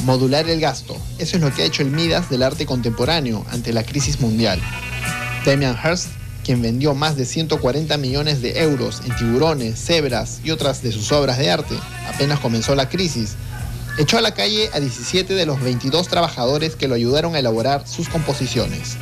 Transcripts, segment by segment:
Modular el gasto, eso es lo que ha hecho el Midas del arte contemporáneo ante la crisis mundial. Damien Hirst, quien vendió más de 140 millones de euros en tiburones, cebras y otras de sus obras de arte, apenas comenzó la crisis, echó a la calle a 17 de los 22 trabajadores que lo ayudaron a elaborar sus composiciones.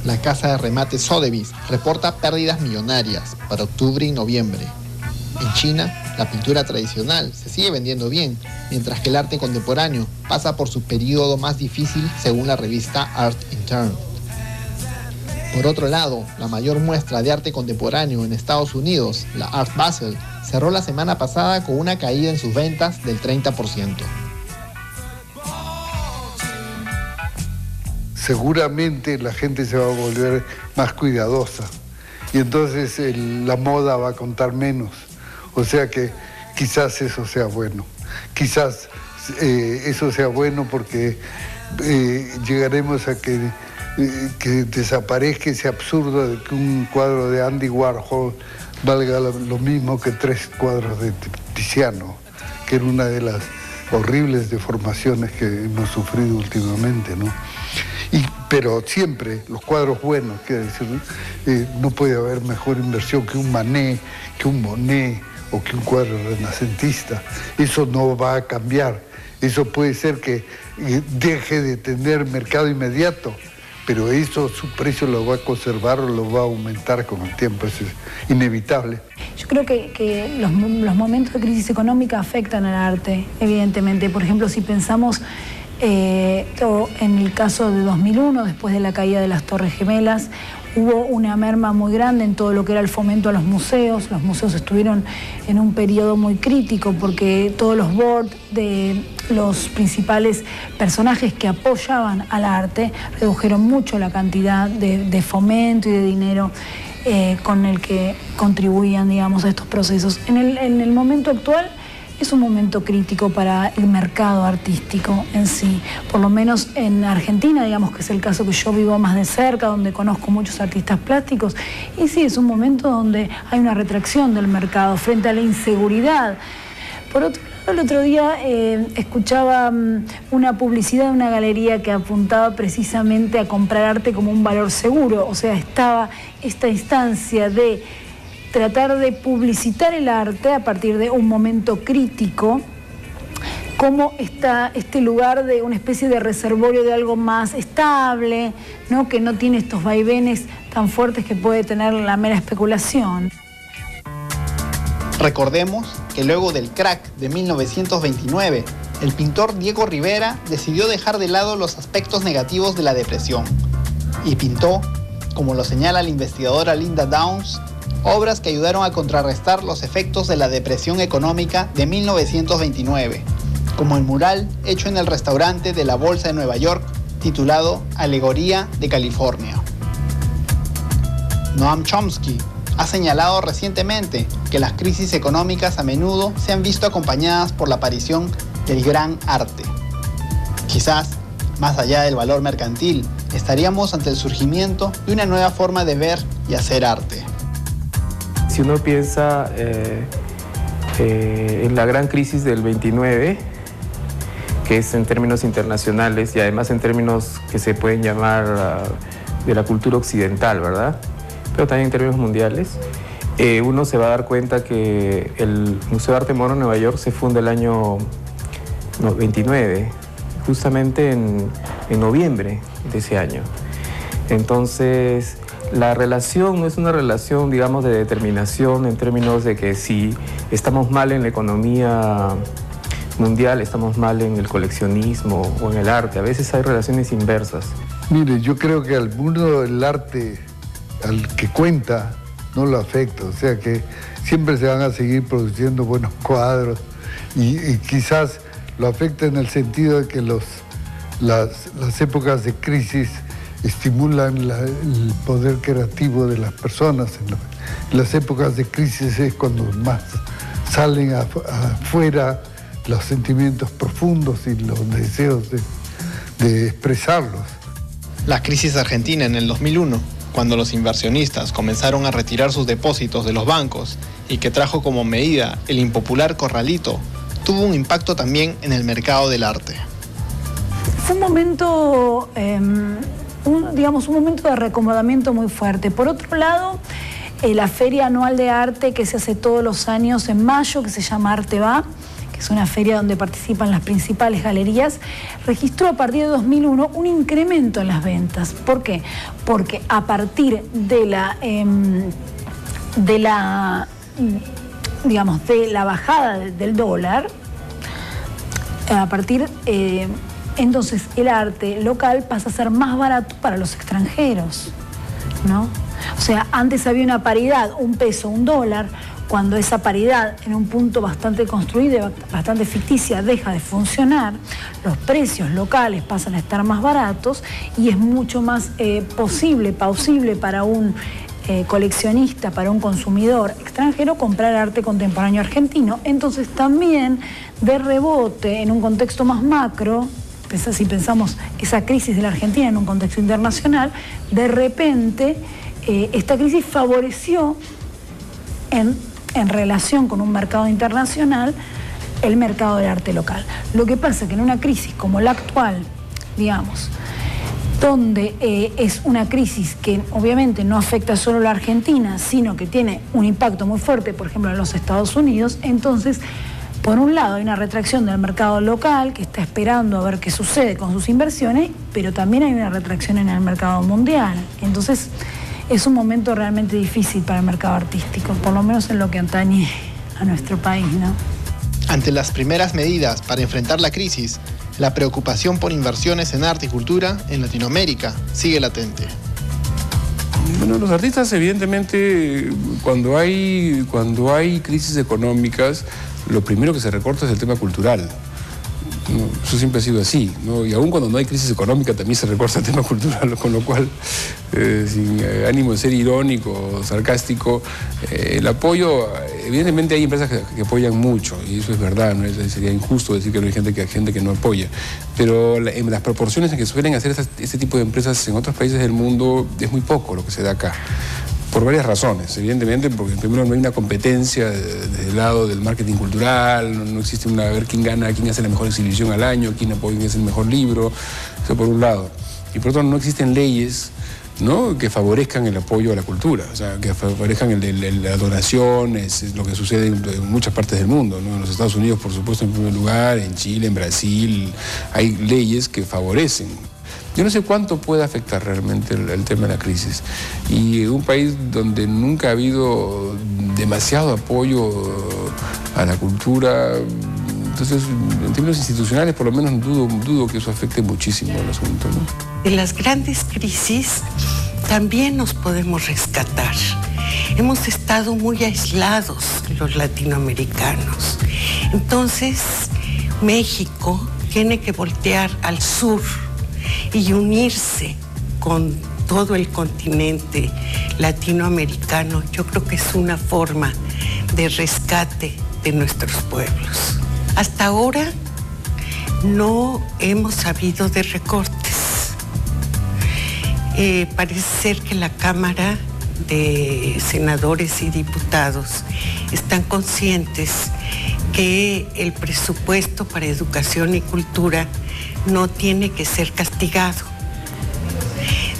La casa de remate Sotheby's reporta pérdidas millonarias para octubre y noviembre. En China, la pintura tradicional se sigue vendiendo bien, mientras que el arte contemporáneo pasa por su periodo más difícil según la revista Art Interne. Por otro lado, la mayor muestra de arte contemporáneo en Estados Unidos, la Art Basel, cerró la semana pasada con una caída en sus ventas del 30%. Seguramente la gente se va a volver más cuidadosa y entonces la moda va a contar menos. O sea que quizás eso sea bueno. Quizás eso sea bueno porque llegaremos a que desaparezca ese absurdo de que un cuadro de Andy Warhol valga lo mismo que 3 cuadros de Tiziano, que era una de las horribles deformaciones que hemos sufrido últimamente, ¿no? Pero siempre los cuadros buenos, quiero decir, no puede haber mejor inversión que un Manet, que un Monet o que un cuadro renacentista. Eso no va a cambiar. Eso puede ser que deje de tener mercado inmediato, pero eso su precio lo va a conservar o lo va a aumentar con el tiempo. Eso es inevitable. Yo creo que los momentos de crisis económica afectan al arte, evidentemente. Por ejemplo, si pensamos en el caso de 2001, después de la caída de las Torres Gemelas, hubo una merma muy grande en todo lo que era el fomento a los museos. Los museos estuvieron en un periodo muy crítico porque todos los boards de los principales personajes que apoyaban al arte redujeron mucho la cantidad de fomento y de dinero con el que contribuían, digamos, a estos procesos. En el momento actual es un momento crítico para el mercado artístico en sí. Por lo menos en Argentina, digamos que es el caso que yo vivo más de cerca, donde conozco muchos artistas plásticos. Y sí, es un momento donde hay una retracción del mercado frente a la inseguridad. Por otro lado, el otro día escuchaba una publicidad de una galería que apuntaba precisamente a comprar arte como un valor seguro. O sea, estaba esta instancia de tratar de publicitar el arte a partir de un momento crítico, como está este lugar de una especie de reservorio de algo más estable, ¿no? Que no tiene estos vaivenes tan fuertes que puede tener la mera especulación. Recordemos que luego del crack de 1929, el pintor Diego Rivera decidió dejar de lado los aspectos negativos de la depresión y pintó, como lo señala la investigadora Linda Downs, obras que ayudaron a contrarrestar los efectos de la depresión económica de 1929, como el mural hecho en el restaurante de la Bolsa de Nueva York, titulado Alegoría de California. Noam Chomsky ha señalado recientemente que las crisis económicas a menudo se han visto acompañadas por la aparición del gran arte. Quizás, más allá del valor mercantil, estaríamos ante el surgimiento de una nueva forma de ver y hacer arte. Si uno piensa en la gran crisis del 29, que es en términos internacionales y además en términos que se pueden llamar de la cultura occidental, ¿verdad? Pero también en términos mundiales, uno se va a dar cuenta que el Museo de Arte Moderno de Nueva York se funda el año 29, justamente en noviembre de ese año. Entonces, la relación no es una relación, digamos, de determinación en términos de que si estamos mal en la economía mundial, estamos mal en el coleccionismo o en el arte. A veces hay relaciones inversas. Mire, yo creo que al mundo del arte, al que cuenta, no lo afecta. O sea que siempre se van a seguir produciendo buenos cuadros y quizás lo afecta en el sentido de que las épocas de crisis estimulan el poder creativo de las personas. En las épocas de crisis es cuando más salen afuera los sentimientos profundos y los deseos de expresarlos. La crisis argentina en el 2001, cuando los inversionistas comenzaron a retirar sus depósitos de los bancos y que trajo como medida el impopular corralito, tuvo un impacto también en el mercado del arte. Fue un momento, un momento de reacomodamiento muy fuerte. Por otro lado, la Feria Anual de Arte que se hace todos los años en mayo, que se llama Arte Va, que es una feria donde participan las principales galerías, registró a partir de 2001 un incremento en las ventas. ¿Por qué? Porque a partir de la bajada del dólar, entonces el arte local pasa a ser más barato para los extranjeros, ¿no? O sea, antes había una paridad, un peso, un dólar. Cuando esa paridad en un punto bastante construido, bastante ficticia, deja de funcionar, los precios locales pasan a estar más baratos y es mucho más plausible para un coleccionista, para un consumidor extranjero, comprar arte contemporáneo argentino. Entonces también, de rebote, en un contexto más macro, si pensamos esa crisis de la Argentina en un contexto internacional, de repente esta crisis favoreció en relación con un mercado internacional, el mercado del arte local. Lo que pasa es que en una crisis como la actual, digamos, donde es una crisis que obviamente no afecta solo a la Argentina, sino que tiene un impacto muy fuerte, por ejemplo, en los Estados Unidos, entonces, por un lado hay una retracción del mercado local que está esperando a ver qué sucede con sus inversiones, pero también hay una retracción en el mercado mundial. Entonces, es un momento realmente difícil para el mercado artístico, por lo menos en lo que atañe a nuestro país, ¿no? Ante las primeras medidas para enfrentar la crisis, la preocupación por inversiones en arte y cultura en Latinoamérica sigue latente. Bueno, los artistas, evidentemente, cuando hay crisis económicas, lo primero que se recorta es el tema cultural. ¿No? Eso siempre ha sido así, ¿no? Y aún cuando no hay crisis económica también se recorta el tema cultural, con lo cual, sin ánimo de ser irónico o sarcástico, el apoyo, evidentemente hay empresas que apoyan mucho, y eso es verdad, ¿no? Sería injusto decir que no hay gente que no apoya, pero en las proporciones en que suelen hacer este tipo de empresas en otros países del mundo es muy poco lo que se da acá. Por varias razones, evidentemente, porque primero no hay una competencia desde el lado del marketing cultural, no existe a ver quién gana, quién hace la mejor exhibición al año, quién hace el mejor libro, eso por un lado. Y por otro lado, no existen leyes, ¿no?, que favorezcan el apoyo a la cultura, o sea, que favorezcan la donación, es lo que sucede en muchas partes del mundo, ¿no? En los Estados Unidos, por supuesto, en primer lugar, en Chile, en Brasil, hay leyes que favorecen. Yo no sé cuánto puede afectar realmente el tema de la crisis. Y un país donde nunca ha habido demasiado apoyo a la cultura, entonces, en términos institucionales, por lo menos dudo que eso afecte muchísimo al asunto, ¿no? De las grandes crisis también nos podemos rescatar. Hemos estado muy aislados los latinoamericanos. Entonces, México tiene que voltear al sur y unirse con todo el continente latinoamericano. Yo creo que es una forma de rescate de nuestros pueblos. Hasta ahora no hemos sabido de recortes. Parece ser que la Cámara de Senadores y Diputados están conscientes que el presupuesto para educación y cultura no tiene que ser castigado.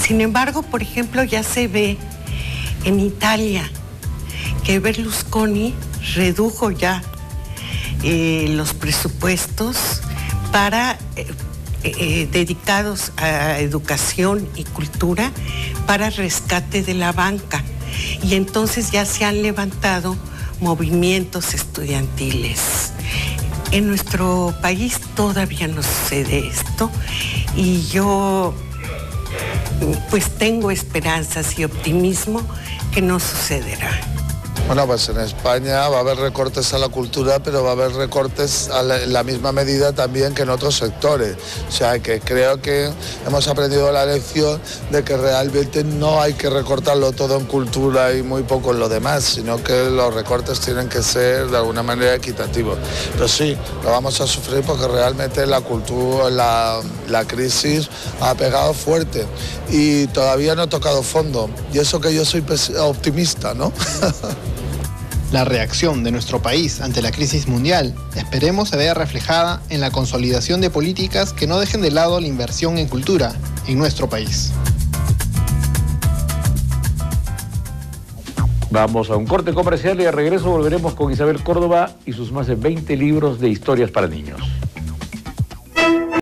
Sin embargo, por ejemplo, ya se ve en Italia que Berlusconi redujo ya los presupuestos para dedicados a educación y cultura para rescate de la banca. Y entonces ya se han levantado movimientos estudiantiles. En nuestro país todavía no sucede esto y yo pues tengo esperanzas y optimismo que no sucederá. Bueno, pues en España va a haber recortes a la cultura, pero va a haber recortes en la misma medida también que en otros sectores. O sea, que creo que hemos aprendido la lección de que realmente no hay que recortarlo todo en cultura y muy poco en lo demás, sino que los recortes tienen que ser de alguna manera equitativos. Pero sí, lo vamos a sufrir porque realmente la cultura, la crisis ha pegado fuerte y todavía no ha tocado fondo. Y eso que yo soy optimista, ¿no? La reacción de nuestro país ante la crisis mundial esperemos se vea reflejada en la consolidación de políticas que no dejen de lado la inversión en cultura en nuestro país. Vamos a un corte comercial y al regreso volveremos con Isabel Córdoba y sus más de 20 libros de historias para niños.